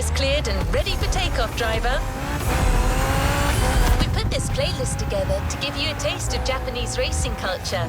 is cleared and ready for takeoff, driver. We put this playlist together to give you a taste of Japanese racing culture.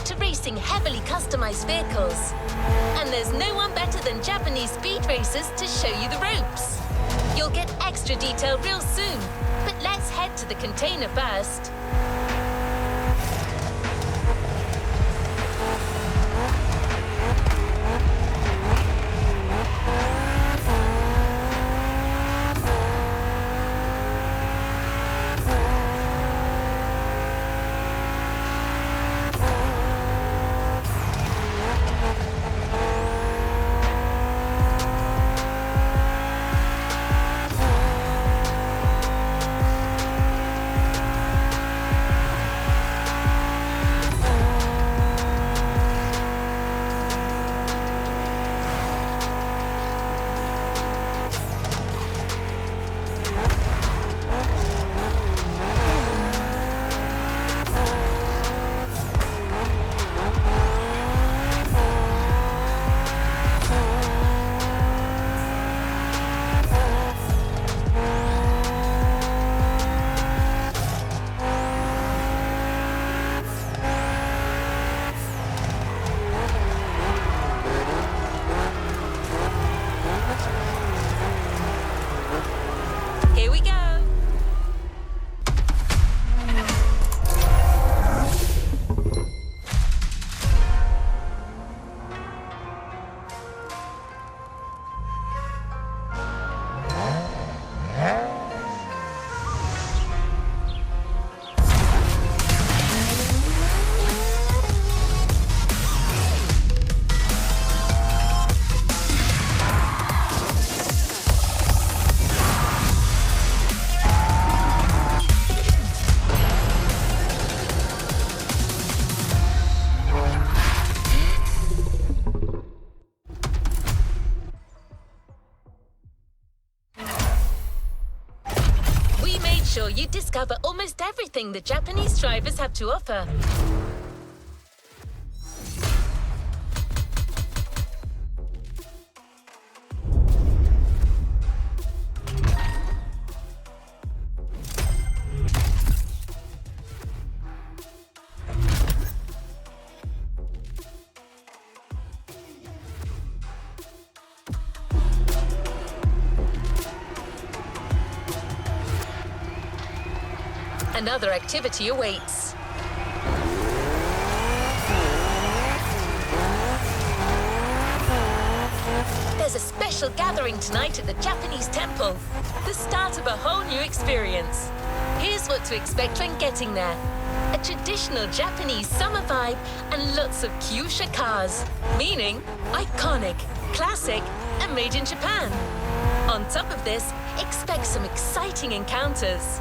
To racing heavily customized vehicles. And there's no one better than Japanese speed racers to show you the ropes. You'll get extra detail real soon, but let's head to the container first. You discover almost everything the Japanese drivers have to offer. Another activity awaits. There's a special gathering tonight at the Japanese temple. The start of a whole new experience. Here's what to expect when getting there. A traditional Japanese summer vibe and lots of kyusha cars. Meaning iconic, classic, and made in Japan. On top of this, expect some exciting encounters.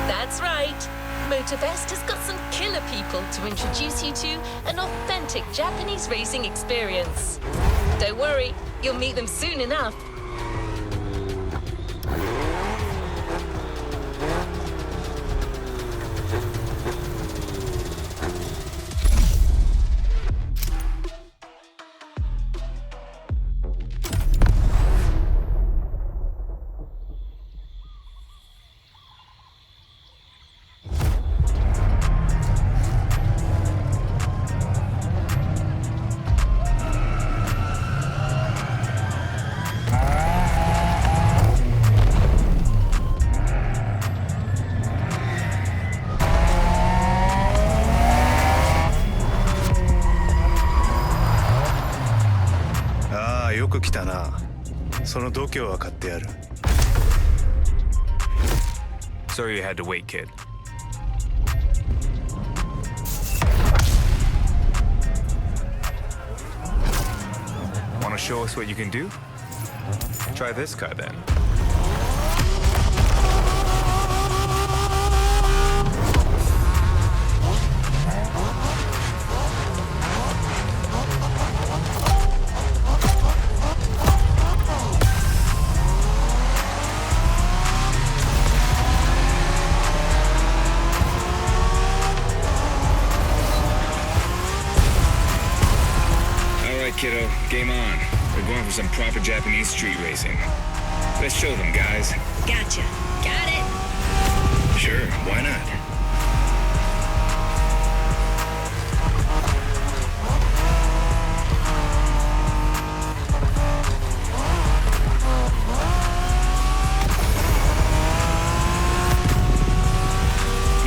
That's right. Motorfest has got some killer people to introduce you to an authentic Japanese racing experience. Don't worry, you'll meet them soon enough. よく来たな。その度胸は買ってやる。Sorry you had to wait, kid. Want to show us what you can do? Try this car then. Kiddo, game on. We're going for some proper Japanese street racing. Let's show them, guys. Gotcha. Got it. Sure, why not?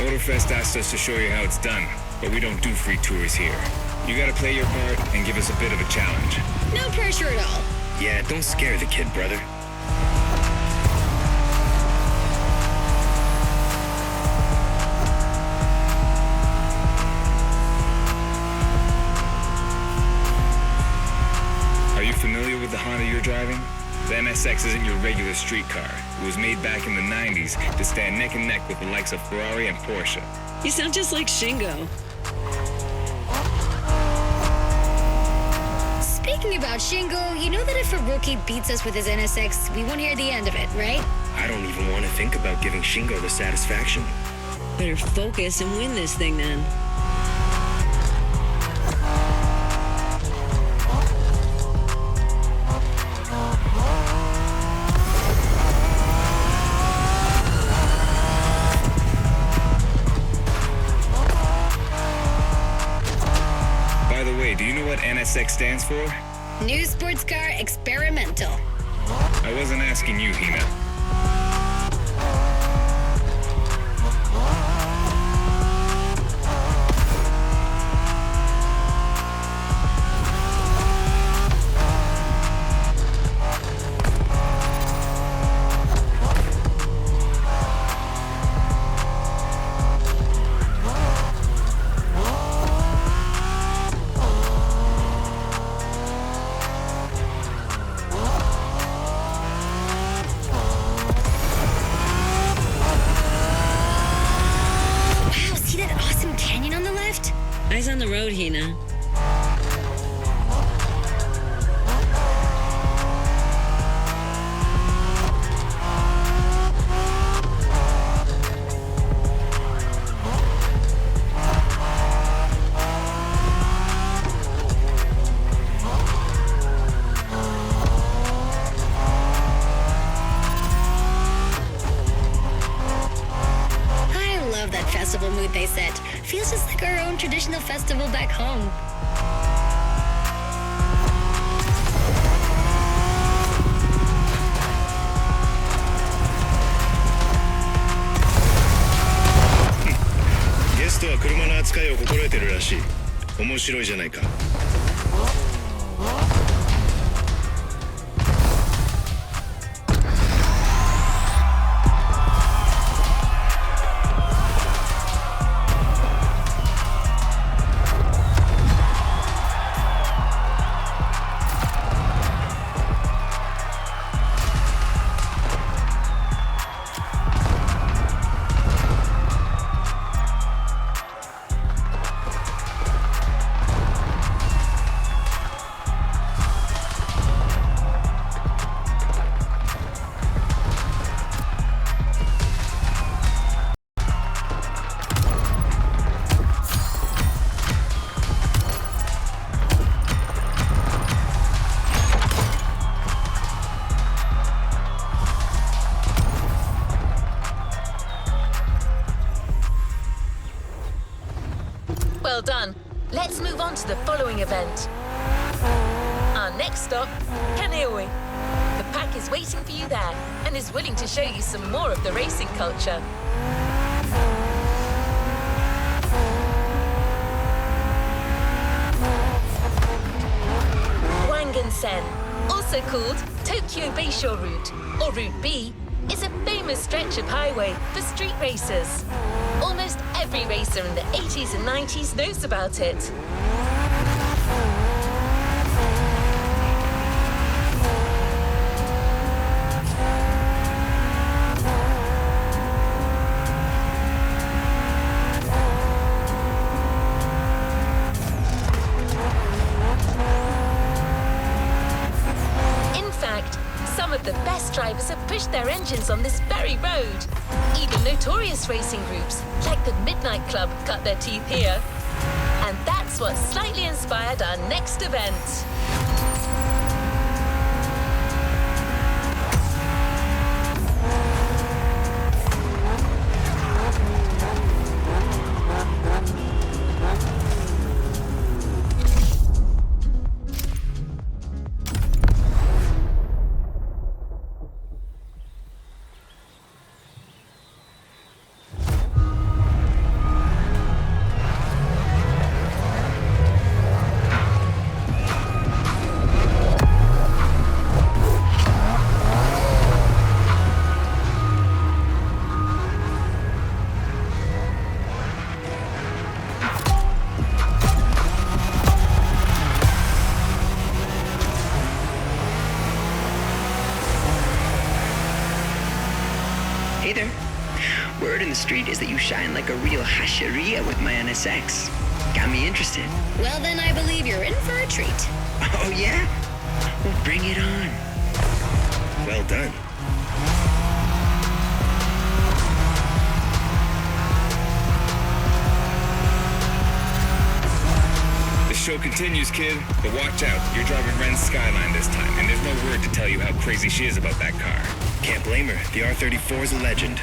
Motorfest asked us to show you how it's done, but we don't do free tours here. You gotta play your part and give us a bit of a challenge. No pressure at all. Yeah, don't scare the kid, brother. Are you familiar with the Honda you're driving? The NSX isn't your regular street car. It was made back in the 90s to stand neck and neck with the likes of Ferrari and Porsche. You sound just like Shingo. Speaking about Shingo, you know that if a rookie beats us with his NSX, we won't hear the end of it, right? I don't even want to think about giving Shingo the satisfaction. Better focus and win this thing then. By the way, do you know what NSX stands for? New sports car experimental. I wasn't asking you, Hina. Eyes on the road, Hina. Festival mood they set. Feels just like our own traditional festival back home. Guest は車の扱いを心得てるらしい。面白いじゃないか。Well done. Let's move on to the following event. Our next stop, Kaneohe. The pack is waiting for you there and is willing to show you some more of the racing culture. Wangan-sen, also called Tokyo Bayshore Route, or Route B, is a famous stretch of highway for street racers. Almost every racer in the 80s and 90s knows about it. Some of the best drivers have pushed their engines on this very road. Even notorious racing groups, like the Midnight Club, cut their teeth here. And that's what slightly inspired our next event. Hey there. Word in the street is that you shine like a real hasheria with my NSX. Got me interested. Well, then I believe you're in for a treat. Oh, yeah? Well, bring it on. Well done. The show continues, kid. But watch out. You're driving Ren's Skyline this time, and there's no word to tell you how crazy she is about that car. Can't blame her. The R34 is a legend.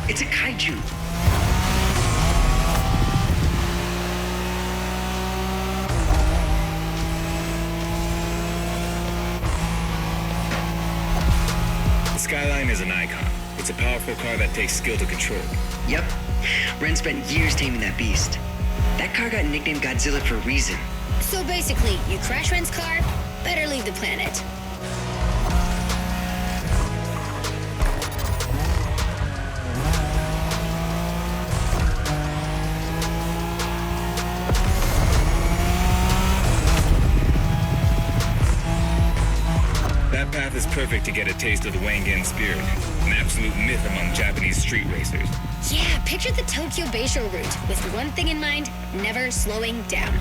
It's a kaiju. The Skyline is an icon. It's a powerful car that takes skill to control. Yep. Ren spent years taming that beast. That car got nicknamed Godzilla for a reason. So basically, you crash Ren's car, better leave the planet. That path is perfect to get a taste of the Wangan spirit, an absolute myth among Japanese street racers. Yeah, picture the Tokyo Bayshore route with one thing in mind, never slowing down.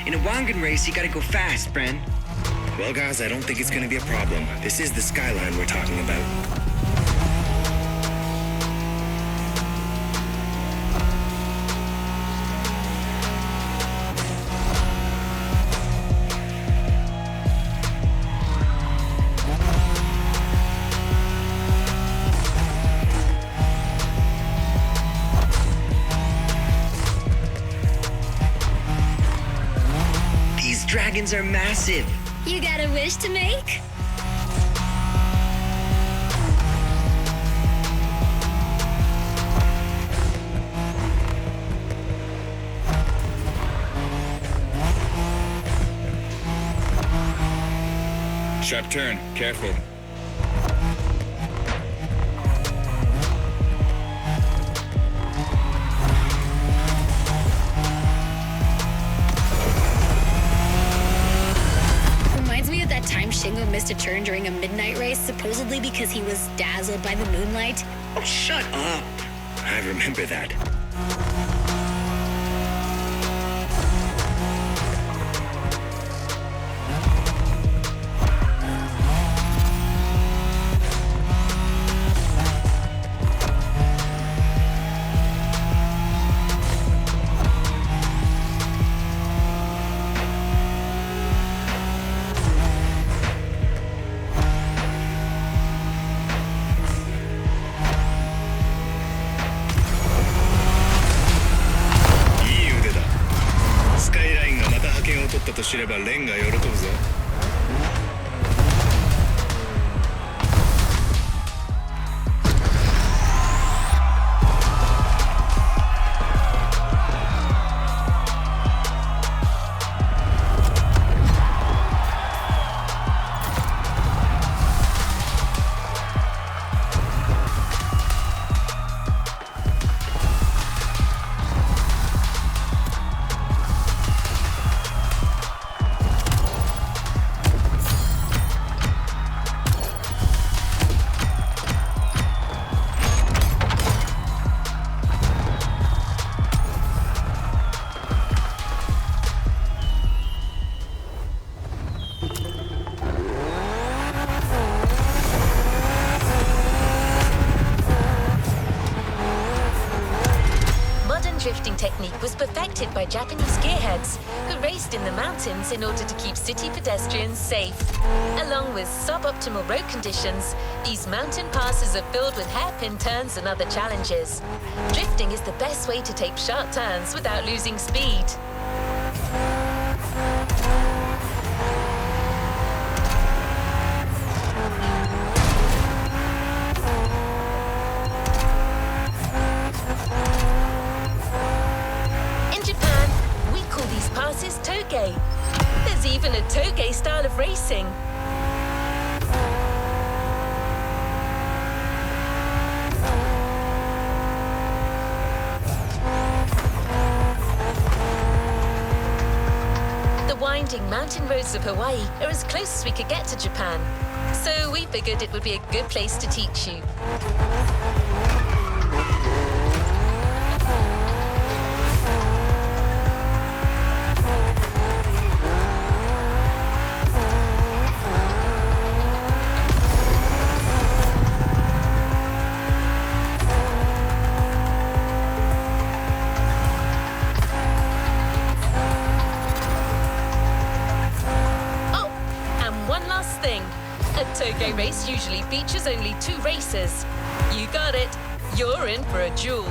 In a Wangan race, you gotta go fast, Bren. Well, guys, I don't think it's gonna be a problem. This is the Skyline we're talking about. These dragons are massive. You got a wish to make? Sharp turn. Careful. Reminds me of that time Shingo missed a turn during a midnight race, supposedly because he was dazzled by the moonlight. Oh, shut up. I remember that. was perfected by Japanese gearheads who raced in the mountains in order to keep city pedestrians safe. Along with suboptimal road conditions, these mountain passes are filled with hairpin turns and other challenges. Drifting is the best way to take sharp turns without losing speed. Passes toge. There's even a toge style of racing. The winding mountain roads of Hawaii are as close as we could get to Japan, so we figured it would be a good place to teach you. Toge race usually features only 2 racers. You got it. You're in for a duel.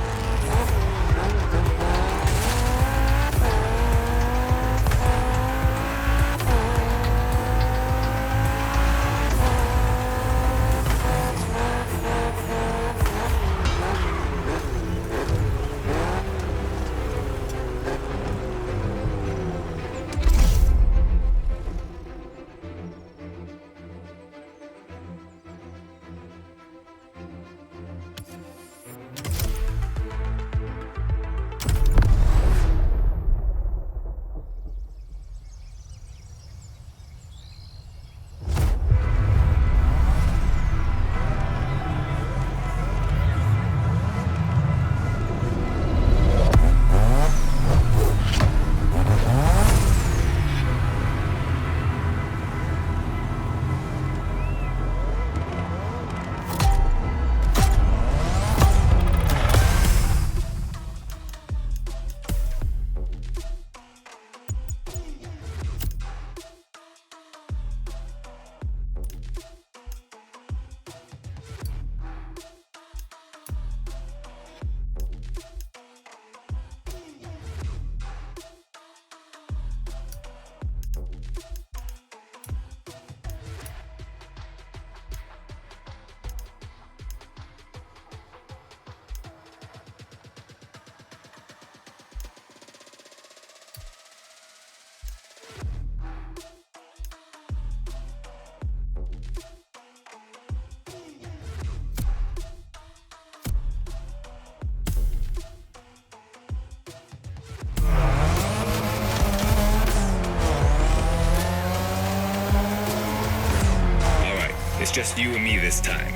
It's just you and me this time.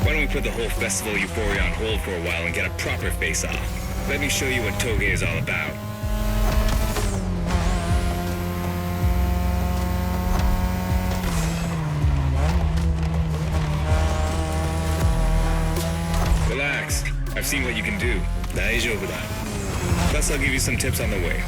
Why don't we put the whole festival euphoria on hold for a while and get a proper face-off? Let me show you what toge is all about. Relax. I've seen what you can do. Daijoubu da. Plus, I'll give you some tips on the way.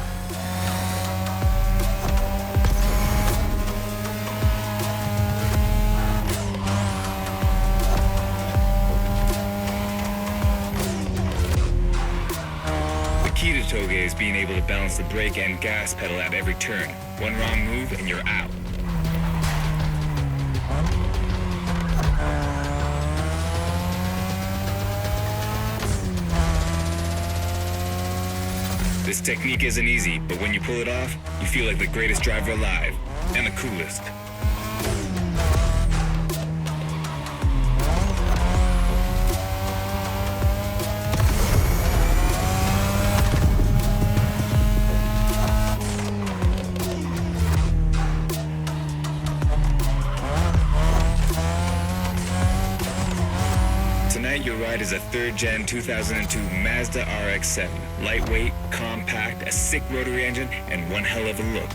The key to toge is being able to balance the brake and gas pedal at every turn. One wrong move and you're out. This technique isn't easy, but when you pull it off, you feel like the greatest driver alive, and the coolest. Tonight, your ride is a third-gen 2002 Mazda RX-7. Lightweight, compact, a sick rotary engine, and one hell of a look.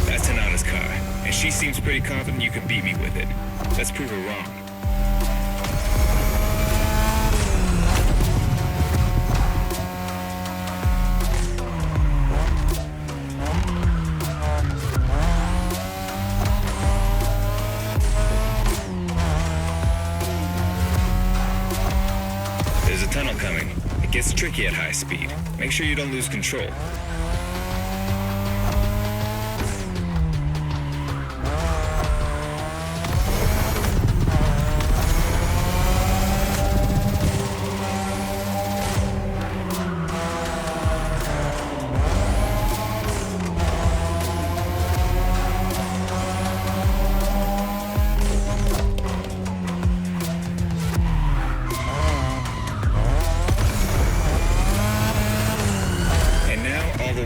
That's Hanada's car, and she seems pretty confident you can beat me with it. Let's prove her wrong. Gets tricky at high speed. Make sure you don't lose control.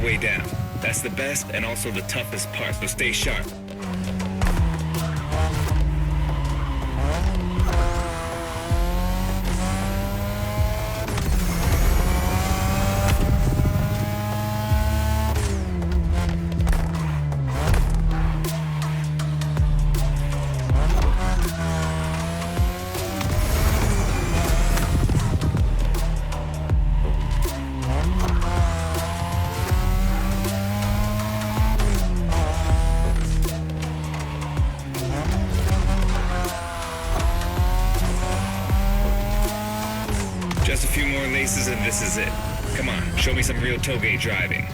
Way down. That's the best and also the toughest part, so stay sharp. Just a few more laces and this is it. Come on, show me some real toge driving.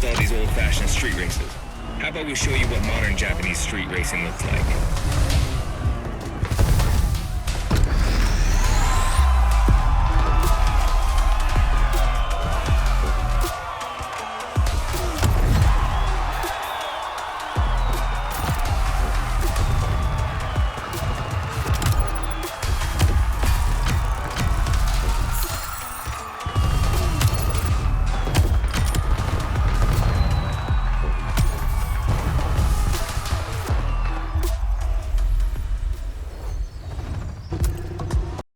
All these old-fashioned street races. How about we show you what modern Japanese street racing looks like?